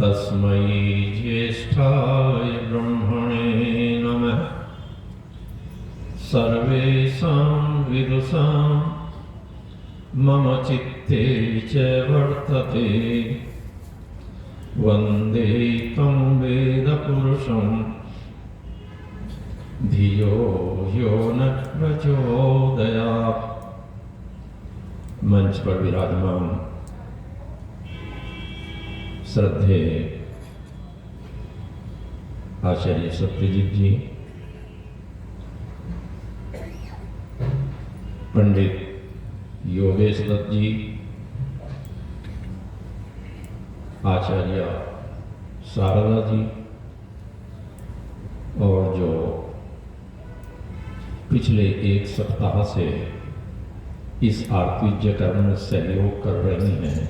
तस्मै ज्येष्ठाय ब्रह्मणे नमः। सर्वेषां विदुषां मम चित्ते च वर्तते। वन्दे तं वेदपुरुषं धियो यो न प्रचोदयात्। मंच पर विराजमान श्रद्धेय आचार्य सत्यजीत जी, पंडित योगेश दत्त जी, आचार्य शारदा जी, और जो पिछले एक सप्ताह से इस आर्तवीज्य कर्म में सहयोग कर रही हैं,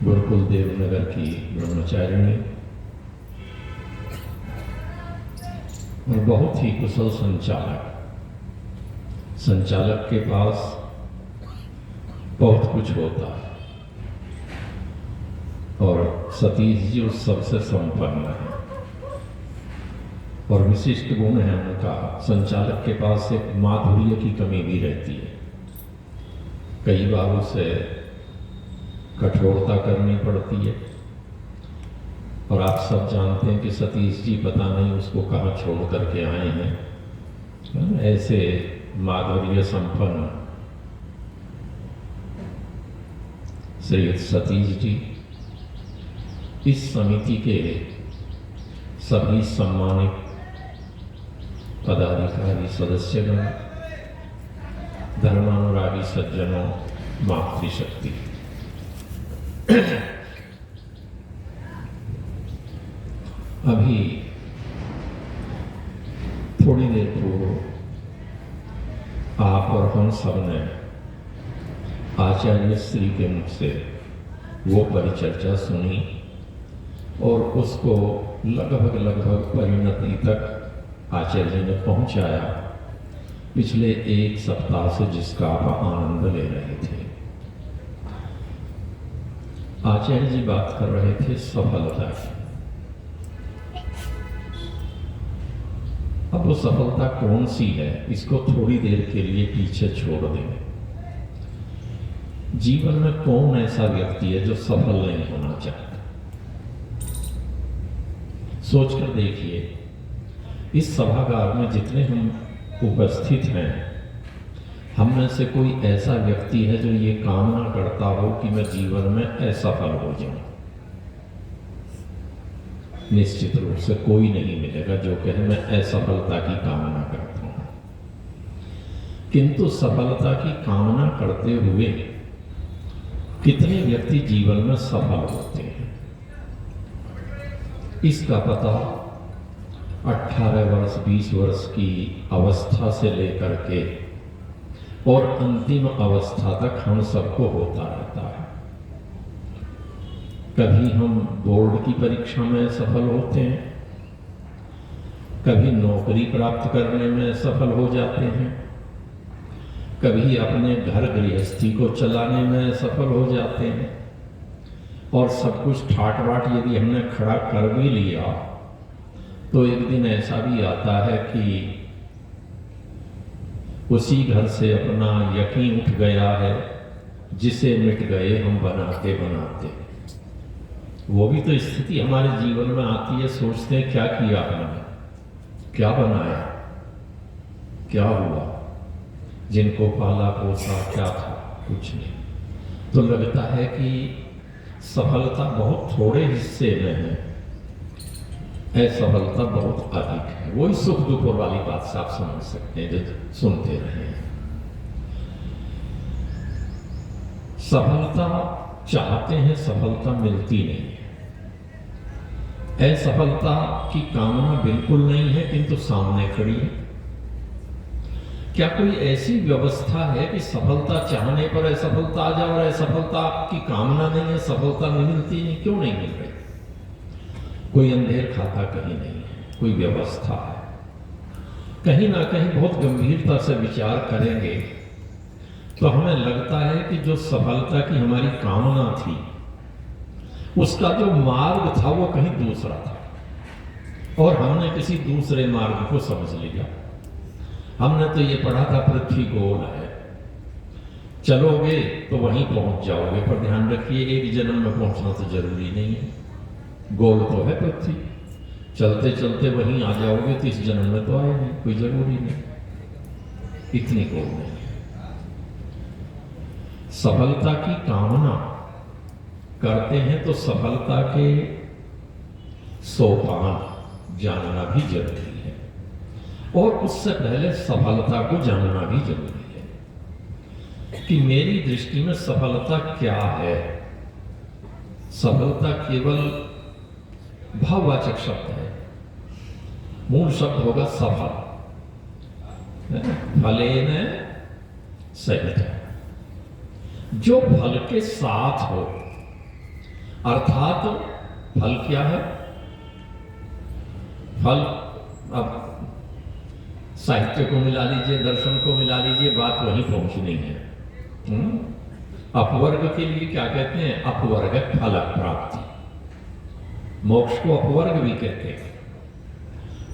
गुरुकुल देवनगर की ब्रह्मचारिणी और बहुत ही कुशल संचालक के पास बहुत कुछ होता है और सतीश जी उस सबसे संपन्न है और विशिष्ट गुण है उनका। संचालक के पास एक माधुर्य की कमी भी रहती है, कई बार उसे कठोरता करनी पड़ती है और आप सब जानते हैं कि सतीश जी पता नहीं उसको कहाँ छोड़ करके आए हैं। ऐसे माधुर्य संपन्न श्री सतीश जी इस समिति के सभी सम्मानित पदाधिकारी, सदस्यगण, धर्मानुरागी सज्जनों, मातृशक्ति, अभी थोड़ी देर पूर्व आप और हम सब ने आचार्य श्री के मुख से वो परिचर्चा सुनी और उसको लगभग परिणति तक आचार्य ने पहुंचाया। पिछले एक सप्ताह से जिसका आप आनंद ले रहे थे, आचार्य जी बात कर रहे थे सफलता की। अब वो सफलता कौन सी है, इसको थोड़ी देर के लिए पीछे छोड़ देंगे। जीवन में कौन ऐसा व्यक्ति है जो सफल नहीं होना चाहता? सोचकर देखिए, इस सभागार में जितने हम उपस्थित हैं, हम में से कोई ऐसा व्यक्ति है जो ये कामना करता हो कि मैं जीवन में असफल हो जाऊं? निश्चित रूप से कोई नहीं मिलेगा जो कहे मैं असफलता की कामना करता हूं। किंतु सफलता की कामना करते हुए कितने व्यक्ति जीवन में सफल होते हैं, इसका पता 18 वर्ष 20 वर्ष की अवस्था से लेकर के और अंतिम अवस्था तक हम सबको होता रहता है। कभी हम बोर्ड की परीक्षा में सफल होते हैं, कभी नौकरी प्राप्त करने में सफल हो जाते हैं, कभी अपने घर गृहस्थी को चलाने में सफल हो जाते हैं, और सब कुछ ठाट बाट यदि हमने खड़ा कर भी लिया तो एक दिन ऐसा भी आता है कि उसी घर से अपना यकीन उठ गया है जिसे मिट गए हम बनाते बनाते। वो भी तो स्थिति हमारे जीवन में आती है, सोचते हैं क्या किया हमने, क्या बनाया, क्या हुआ, जिनको पाला पोसा क्या था, कुछ नहीं। तो लगता है कि सफलता बहुत थोड़े हिस्से में है, असफलता बहुत अधिक है। वही सुख दुख वाली बात से आप समझ सकते हैं जो सुनते रहे हैं। सफलता चाहते हैं, सफलता मिलती नहीं है। असफलता की कामना बिल्कुल नहीं है, किंतु सामने खड़ी है। क्या कोई ऐसी व्यवस्था है कि सफलता चाहने पर असफलता आ जाए और असफलता की कामना नहीं है, सफलता नहीं मिलती? नहीं, क्यों नहीं मिल रही? कोई अंधेर खाता कहीं नहीं है, कोई व्यवस्था है। कहीं ना कहीं बहुत गंभीरता से विचार करेंगे तो हमें लगता है कि जो सफलता की हमारी कामना थी उसका जो मार्ग था वो कहीं दूसरा था और हमने किसी दूसरे मार्ग को समझ लिया। हमने तो ये पढ़ा था पृथ्वी गोल है, चलोगे तो वहीं पहुंच जाओगे, पर ध्यान रखिए एक जन्म में पहुंचना तो जरूरी नहीं है। गोल तो है पृथ्वी, चलते चलते वहीं आ जाओगे तो इस जन्म में तो आए नहीं, कोई जरूरी नहीं, इतनी गोल नहीं है। सफलता की कामना करते हैं तो सफलता के सोपान जानना भी जरूरी है और उससे पहले सफलता को जानना भी जरूरी है कि मेरी दृष्टि में सफलता क्या है। सफलता केवल भाववाचक शब्द है, मूल शब्द होगा सफल, फलेन सहित, जो फल के साथ हो। अर्थात फल क्या है? फल अब साहित्य को मिला लीजिए, दर्शन को मिला लीजिए, बात वहीं पहुंचनी है। अपवर्ग के लिए क्या कहते हैं? अपवर्ग फल प्राप्ति। मोक्ष को अपवर्ग भी कहते हैं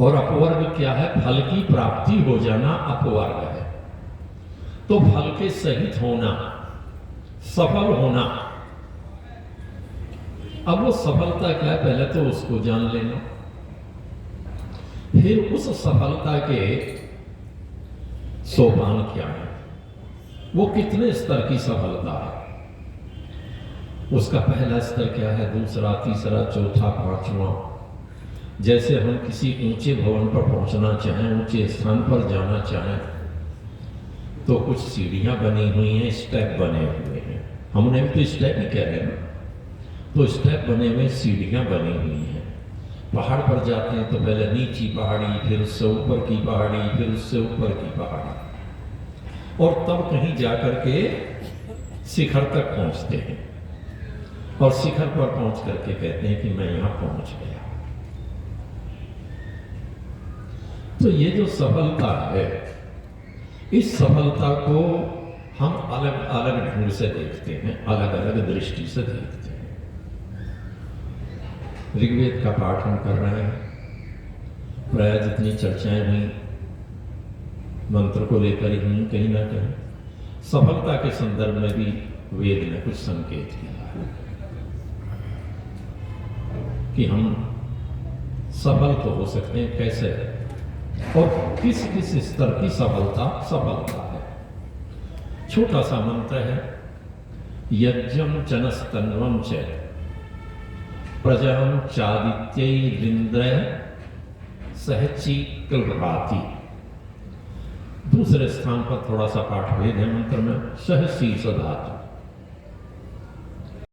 और अपवर्ग क्या है? फल की प्राप्ति हो जाना अपवर्ग है। तो फल के सहित होना, सफल होना। अब वो सफलता क्या है, पहले तो उसको जान लेना, फिर उस सफलता के सोपान क्या है, वो कितने स्तर की सफलता है, उसका पहला स्तर क्या है, दूसरा, तीसरा, चौथा, पांचवा। जैसे हम किसी ऊंचे भवन पर पहुंचना चाहें, ऊंचे स्थान पर जाना चाहें, तो कुछ सीढ़ियां बनी हुई हैं, स्टेप बने हुए हैं। हमने भी तो स्टेप ही कह रहे हैं ना, तो स्टेप बने हुए, सीढ़ियां बनी हुई हैं। पहाड़ पर जाते हैं तो पहले नीची पहाड़ी, फिर उससे ऊपर की पहाड़ी, फिर उससे ऊपर की पहाड़ी, और तब कहीं जाकर के शिखर तक पहुंचते हैं और शिखर पर पहुंच करके कहते हैं कि मैं यहां पहुंच गया। तो ये जो सफलता है, इस सफलता को हम अलग अलग ढंग से देखते हैं, अलग अलग दृष्टि से देखते हैं। ऋग्वेद का पाठ हम कर रहे हैं, प्राय जितनी चर्चाएं हुई मंत्र को लेकर ही हुई, कहीं ना कहीं सफलता के संदर्भ में भी वेद ने कुछ संकेत किया कि हम सफल तो हो सकते हैं, कैसे और किस किस स्तर की सफलता है। छोटा सा मंत्र है, यज्ञम चनस्तन्वम च प्रजाम चादित्यैरिंद्र सहची कल्पवाती। दूसरे स्थान पर थोड़ा सा पाठ भेद है मंत्र में, सहसी सधातु,